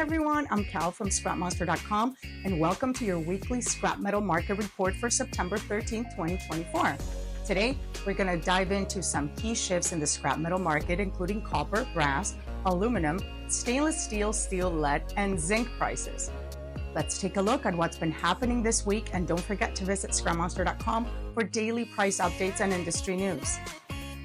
everyone, I'm Cal from ScrapMonster.com and welcome to your weekly scrap metal market report for September 13th, 2024. Today, we're going to dive into some key shifts in the scrap metal market, including copper, brass, aluminum, stainless steel, steel, lead, and zinc prices. Let's take a look at what's been happening this week, and don't forget to visit ScrapMonster.com for daily price updates and industry news.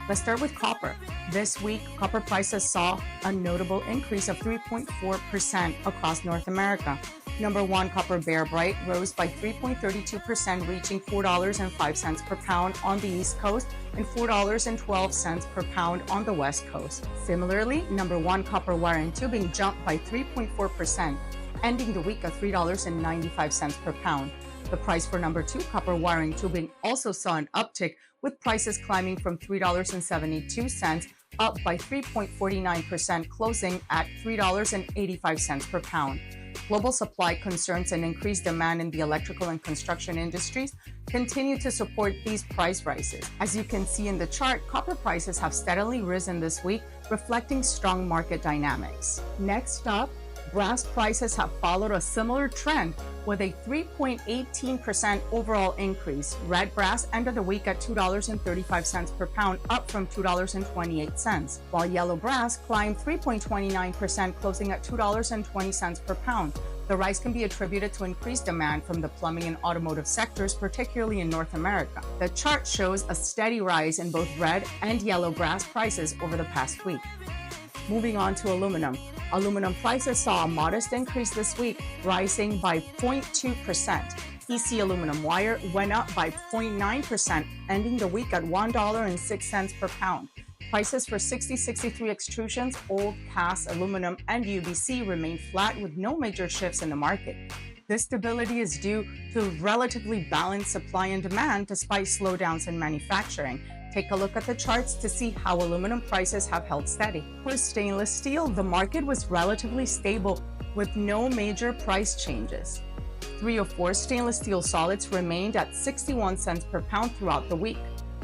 Let's start with copper. This week, copper prices saw a notable increase of 3.4% across North America. Number one, copper Bear Bright rose by 3.32%, reaching $4.05 per pound on the East Coast and $4.12 per pound on the West Coast. Similarly, number one, copper wire and tubing jumped by 3.4%, ending the week at $3.95 per pound. The price for number two, copper wire and tubing, also saw an uptick, with prices climbing from $3.72 up by 3.49%, closing at $3.85 per pound. Global supply concerns and increased demand in the electrical and construction industries continue to support these price rises. As you can see in the chart, copper prices have steadily risen this week, reflecting strong market dynamics. Next up, brass prices have followed a similar trend with a 3.18% overall increase. Red brass ended the week at $2.35 per pound, up from $2.28, while yellow brass climbed 3.29%, closing at $2.20 per pound. The rise can be attributed to increased demand from the plumbing and automotive sectors, particularly in North America. The chart shows a steady rise in both red and yellow brass prices over the past week. Moving on to aluminum. Aluminum prices saw a modest increase this week, rising by 0.2%. EC aluminum wire went up by 0.9%, ending the week at $1.06 per pound. Prices for 6063 extrusions, old cast aluminum, and UBC remain flat with no major shifts in the market. This stability is due to relatively balanced supply and demand despite slowdowns in manufacturing. Take a look at the charts to see how aluminum prices have held steady. For stainless steel, the market was relatively stable with no major price changes. 304 stainless steel solids remained at 61 cents per pound throughout the week.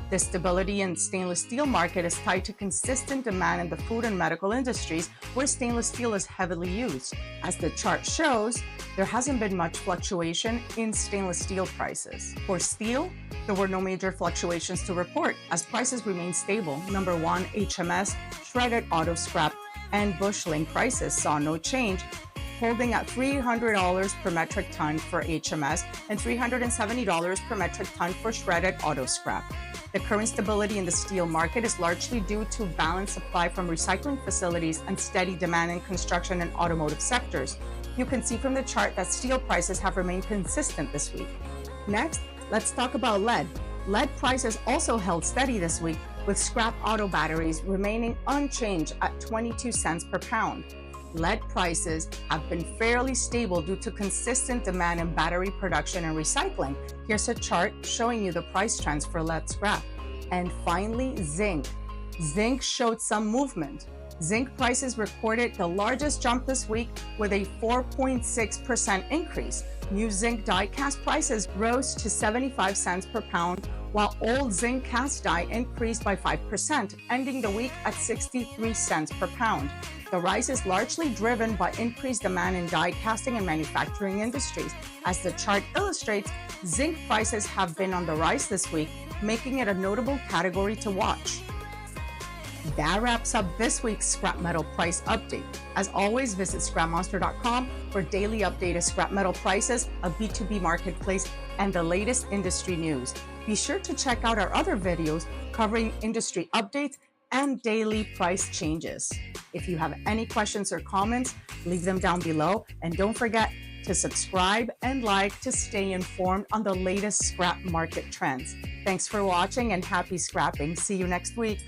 The stability in the stainless steel market is tied to consistent demand in the food and medical industries, where stainless steel is heavily used. As the chart shows, there hasn't been much fluctuation in stainless steel prices. For steel, there were no major fluctuations to report as prices remained stable. Number one, HMS, shredded auto scrap, and busheling prices saw no change, holding at $300 per metric ton for HMS and $370 per metric ton for shredded auto scrap. The current stability in the steel market is largely due to balanced supply from recycling facilities and steady demand in construction and automotive sectors. You can see from the chart that steel prices have remained consistent this week. Next, let's talk about lead. Lead prices also held steady this week, with scrap auto batteries remaining unchanged at 22 cents per pound. Lead prices have been fairly stable due to consistent demand in battery production and recycling. Here's a chart showing you the price trends for lead scrap. And finally, zinc. Zinc showed some movement. Zinc prices recorded the largest jump this week with a 4.6% increase. New zinc die cast prices rose to 75 cents per pound, while old zinc cast die increased by 5%, ending the week at 63 cents per pound. The rise is largely driven by increased demand in die casting and manufacturing industries. As the chart illustrates, zinc prices have been on the rise this week, making it a notable category to watch. That wraps up this week's scrap metal price update. As always, visit ScrapMonster.com for daily updated scrap metal prices, a B2B marketplace, and the latest industry news. Be sure to check out our other videos covering industry updates and daily price changes. If you have any questions or comments, leave them down below, and don't forget to subscribe and like to stay informed on the latest scrap market trends. Thanks for watching and happy scrapping. See you next week.